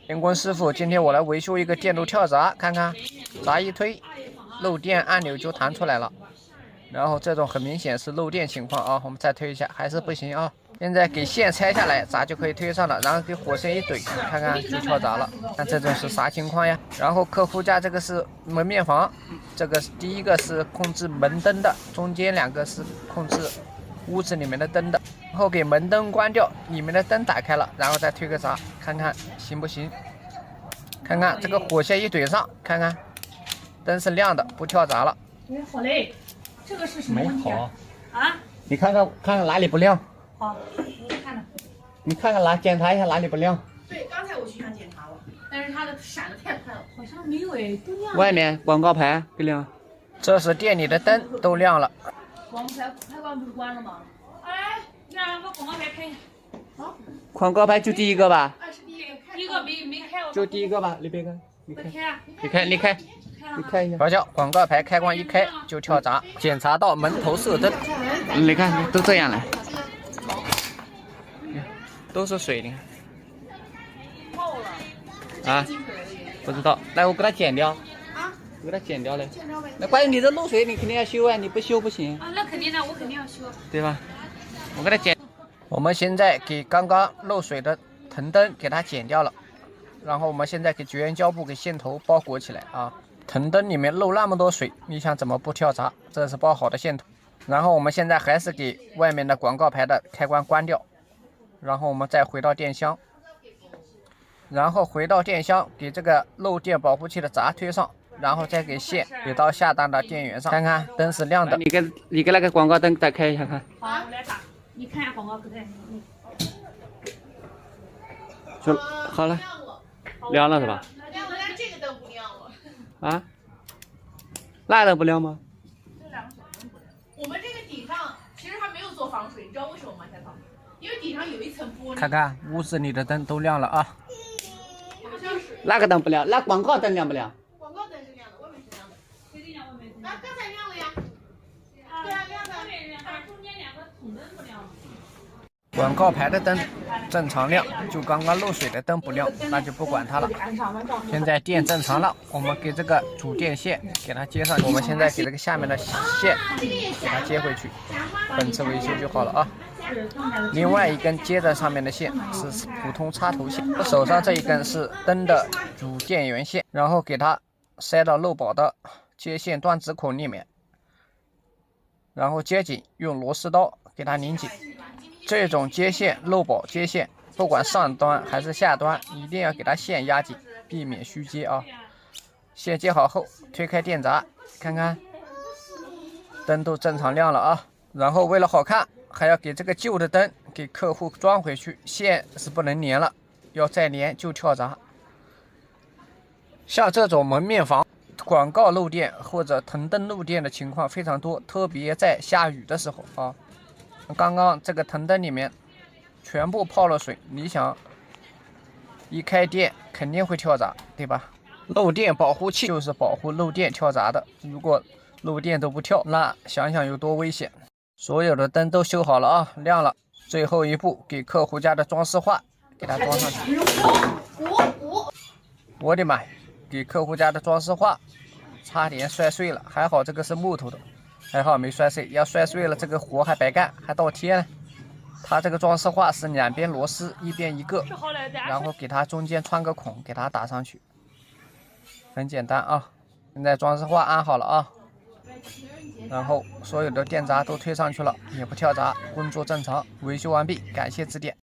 电工师傅，今天我来维修一个电路跳闸，看看，闸一推，漏电按钮就弹出来了。然后这种很明显是漏电情况啊，我们再推一下，还是不行啊。现在给线拆下来，闸就可以推上了，然后给火线一怼，看看就跳闸了。那这种是啥情况呀？然后客户家这个是门面房，这个第一个是控制门灯的，中间两个是控制屋子里面的灯的。然后给门灯关掉，里面的灯打开了，然后再推个闸，看看行不行？看看这个火线一怼上，看看灯是亮的，不跳闸了。哎，好嘞，这个是什么问题啊？啊？你看看哪里不亮？好，我看了。你看看检查一下哪里不亮。对，刚才我去想检查了，但是它的闪的太快了。好像没有哎，都亮了。外面广告牌不亮。这是店里的灯都亮了。广告牌开关不是关了吗？哎，让把广告牌开一下。好，广告牌就第一个吧。是第一个开。第一个没开。就第一个吧，你别开，你开，开啊！你开，你开。你看一下，瞧瞧，广告牌开关一开就跳闸。检查到门头射灯，你看都这样了，都是水，你看。爆了。啊？不知道，来我给它剪掉。啊？我给它剪掉嘞。剪掉呗。那关键你这漏水，你肯定要修啊，你不修不行。啊，那肯定的，我肯定要修。对吧？我给它剪。我们现在给刚刚漏水的藤灯给它剪掉了，然后我们现在给绝缘胶布给线头包裹起来啊。藤灯里面漏那么多水，你想怎么不跳闸？这是包好的线头。然后我们现在还是给外面的广告牌的开关关掉，然后我们再回到电箱，然后回到电箱给这个漏电保护器的闸推上，然后再给线给到下档的电源上，看看灯是亮的。你给那个广告灯再开一下看。好，我来打。你看一下广告可对？就好了，亮了是吧？亮了，但这个灯不亮了。啊？那灯不亮吗？这两个小灯不亮。我们这个顶上其实还没有做防水，你知道为什么吗？小芳，因为顶上有一层玻璃。看看屋子里的灯都亮了啊。好像是。那个灯不亮，那广告灯亮不亮？广告灯是亮的，外面是亮的。谁给你外面？啊，刚才亮了呀。对啊，亮的。外面亮，但是中间两个筒灯不亮。广告牌的灯正常亮，就刚刚漏水的灯不亮，那就不管它了。现在电正常了，我们给这个主电线给它接上去。我们现在给这个下面的线给它接回去，本次维修就好了啊。另外一根接在上面的线是普通插头线，我手上这一根是灯的主电源线，然后给它塞到漏保的接线断指孔里面，然后接紧，用螺丝刀给它拧紧。这种接线漏保接线，不管上端还是下端，一定要给它线压紧，避免虚接啊。线接好后，推开电闸，看看灯都正常亮了啊。然后为了好看，还要给这个旧的灯给客户装回去，线是不能连了，要再连就跳闸。像这种门面房广告漏电或者藤灯漏电的情况非常多，特别在下雨的时候啊。刚刚这个藤灯里面全部泡了水，你想一开电肯定会跳闸，对吧？漏电保护器就是保护漏电跳闸的，如果漏电都不跳，那想想有多危险。所有的灯都修好了啊，亮了。最后一步，给客户家的装饰画给它装上去。我的妈，给客户家的装饰画差点摔碎了，还好这个是木头的。还好没摔碎，要摔碎了这个活还白干，还倒贴呢。它这个装饰画是两边螺丝一边一个，然后给它中间穿个孔，给它打上去，很简单啊。现在装饰画安好了啊，然后所有的电闸都推上去了，也不跳闸，工作正常，维修完毕，感谢致电。